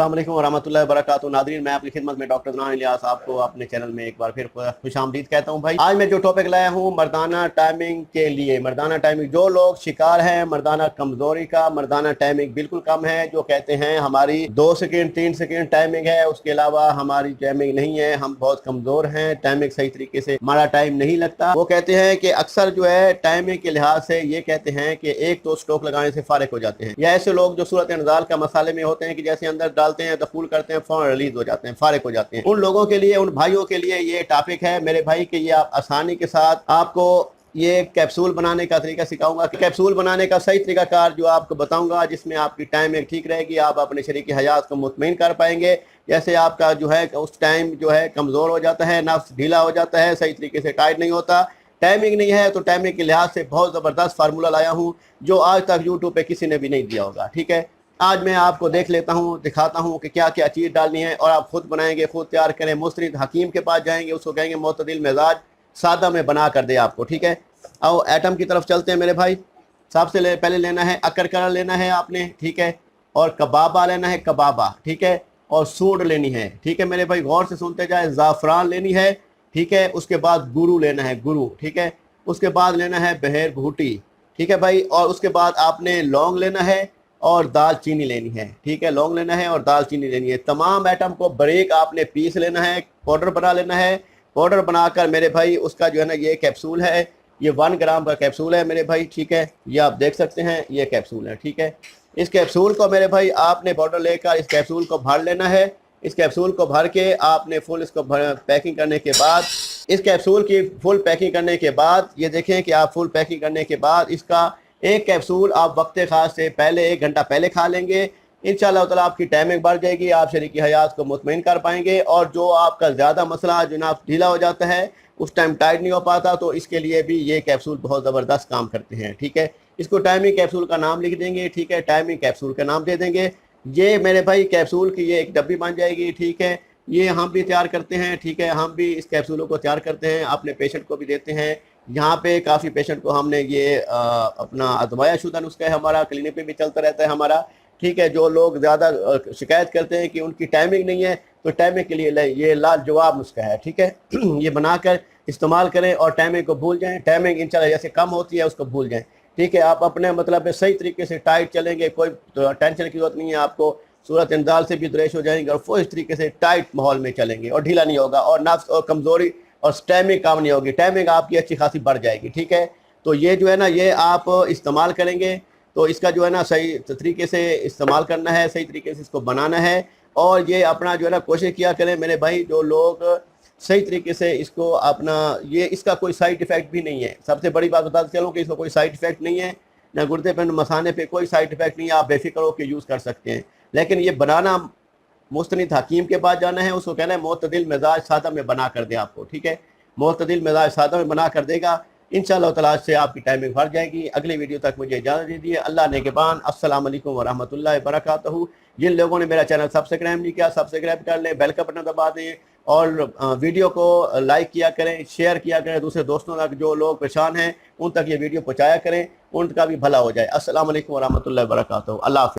अस्सलाम वालेकुम वरहमतुल्लाहि वबरकातुहू। नाज़रीन, मैं आपकी खिदमत में डॉक्टर अदनान इलियास आपको अपने चैनल में एक बार फिर खुशामदीद कहता हूँ। भाई, आज मैं जो टॉपिक लाया हूँ मर्दाना टाइमिंग के लिए। मर्दाना टाइमिंग, जो लोग शिकार हैं मर्दाना कमज़ोरी का, मर्दाना टाइमिंग बिल्कुल कम है, जो कहते हैं हमारी 2 सेकेंड 3 सेकेंड टाइमिंग है, उसके अलावा हमारी टाइमिंग नहीं है, हम बहुत कमज़ोर हैं, टाइमिंग सही तरीके से हमारा टाइम नहीं लगता। वो कहते हैं कि अक्सर जो है टाइमिंग के लिहाज से ये कहते हैं कि एक तो स्ट्रोक लगाने से फारिग हो जाते हैं, या ऐसे लोग जो सूरत इंजाल का मसाले में होते हैं कि जैसे अंदर डालते हैं दखूल करते हैं, फौरन रिलीज हो जाते हैं, फारिग हो जाते हैं। उन लोगों के लिए, उन भाइयों के लिए ये टॉपिक है मेरे भाई कि ये आप आसानी के साथ आपको ये कैप्सूल बनाने का तरीका सिखाऊंगा कि कैप्सूल बनाने का सही तरीकाकार जो आपको बताऊंगा, जिसमें आपकी टाइमिंग ठीक रहेगी, आप अपने शरीक हयात को मुतमईन कर पाएंगे। जैसे आपका जो है उस टाइम जो है कमज़ोर हो जाता है, नफ्स ढीला हो जाता है, सही तरीके से टाइट नहीं होता, टाइमिंग नहीं है, तो टाइमिंग के लिहाज से बहुत ज़बरदस्त फार्मूला लाया हूँ जो आज तक यूट्यूब पे किसी ने भी नहीं दिया होगा। ठीक है, आज मैं आपको देख लेता हूँ, दिखाता हूँ कि क्या क्या चीज़ डालनी है, और आप खुद बनाएंगे, खुद तैयार करें। मुस्तनिद हकीम के पास जाएंगे, उसको कहेंगे मोतदिल मिजाज सादा में बना कर दे आपको। ठीक है, आओ एटम की तरफ चलते हैं मेरे भाई। सबसे पहले लेना है अकरकरा लेना है आपने, ठीक है, और कबाबा लेना है, कबाबा, ठीक है, और सूंड लेनी है। ठीक है मेरे भाई, गौर से सुनते जाए। ज़ाफ़रान लेनी है, ठीक है, उसके बाद गुरु लेना है, गुरु, ठीक है, उसके बाद लेना है बहेर भूटी, ठीक है भाई, और उसके बाद आपने लौंग लेना है और दाल चीनी लेनी है। ठीक है, लौंग लेना है और दाल चीनी लेनी है। तमाम आइटम को बारीक आपने पीस लेना है, पाउडर बना लेना है। पाउडर बनाकर मेरे भाई उसका जो है ना ये कैप्सूल है, ये 1 ग्राम का कैप्सूल है मेरे भाई। ठीक है, ये आप देख सकते हैं, ये कैप्सूल है। ठीक है, इस कैप्सूल को मेरे भाई आपने पाउडर लेकर इस कैप्सूल को भर लेना है। इस कैप्सूल को भर के आपने फुल इसको पैकिंग करने के बाद, इस कैप्सूल की फुल पैकिंग करने के बाद, ये देखें कि आप फुल पैकिंग करने के बाद इसका एक कैप्सूल आप वक्त खास से पहले 1 घंटा पहले खा लेंगे। इंशाअल्लाह ताला आपकी टाइमिंग बढ़ जाएगी, आप शरीकी हयात को मुतमईन कर पाएंगे। और जो आपका ज़्यादा मसला जो ना ढीला हो जाता है, उस टाइम टाइट नहीं हो पाता, तो इसके लिए भी ये कैप्सूल बहुत ज़बरदस्त काम करते हैं। ठीक है, इसको टाइमिंग कैप्सूल का नाम लिख देंगे। ठीक है, टाइमिंग कैप्सूल का नाम दे देंगे। ये मेरे भाई कैप्सूल की ये एक डब्बी बन जाएगी। ठीक है, ये हम भी तैयार करते हैं। ठीक है, हम भी इस कैप्सूलों को तैयार करते हैं, अपने पेशेंट को भी देते हैं। यहाँ पे काफ़ी पेशेंट को हमने ये अपना अदवाया शुदा नुस्खा है हमारा, क्लिनिक पे भी चलता रहता है हमारा। ठीक है, जो लोग ज़्यादा शिकायत करते हैं कि उनकी टाइमिंग नहीं है, तो टाइमिंग के लिए ये लाजवाब नुस्खा है। ठीक है, ये बनाकर इस्तेमाल करें और टाइमिंग को भूल जाएं। टाइमिंग इंशाल्लाह जैसे कम होती है उसको भूल जाएं। ठीक है, आप अपने मतलब सही तरीके से टाइट चलेंगे, कोई टेंशन की जरूरत नहीं है आपको। सूरत इंजाल से भी दरेश हो जाएंगे और वो इस तरीके से टाइट माहौल में चलेंगे और ढीला नहीं होगा, और नफ्स और कमज़ोरी और टाइमिंग काम नहीं होगी, टाइमिंग आपकी अच्छी खासी बढ़ जाएगी। ठीक है, तो ये जो है ना ये आप इस्तेमाल करेंगे तो इसका जो है ना सही तरीके से इस्तेमाल करना है, सही तरीके से इसको बनाना है। और ये अपना जो है ना कोशिश किया करें मेरे भाई, जो लोग सही तरीके से इसको अपना, ये इसका कोई साइड इफ़ेक्ट भी नहीं है। सबसे बड़ी बात बता चलूँ कि इसका कोई साइड इफ़ेक्ट नहीं है, ना गुर्दे पे मसाने पे कोई साइड इफ़ेक्ट नहीं है, आप बेफिक्र होकर यूज़ कर सकते हैं। लेकिन ये बनाना मुस्तनिद हकीम के पास जाना है, उसको कहना है मोतदिल मिजाज सादा में बना कर दे आपको। ठीक है, मोतदिल मिजाज सादा में बना कर देगा, इंशाअल्लाह ताला से आपकी टाइमिंग बढ़ जाएगी। अगली वीडियो तक मुझे इजाज़त दीजिए। अल्लाह नेगेबान। अस्सलाम वालेकुम वरहमतुल्लाहि वबरकातुहू। जिन लोगों ने मेरा चैनल सब्सक्राइब नहीं किया, सब्सक्राइब कर लें, बेल का बटन दबा दें, और वीडियो को लाइक किया करें, शेयर किया करें दूसरे दोस्तों तक, जो लोग परेशान हैं उन तक ये वीडियो पहुँचाया करें, उनका भी भला हो जाए। अस्सलाम वालेकुम वरहमतुल्लाहि वबरकातुहू। अल्लाह हाफ़िज़।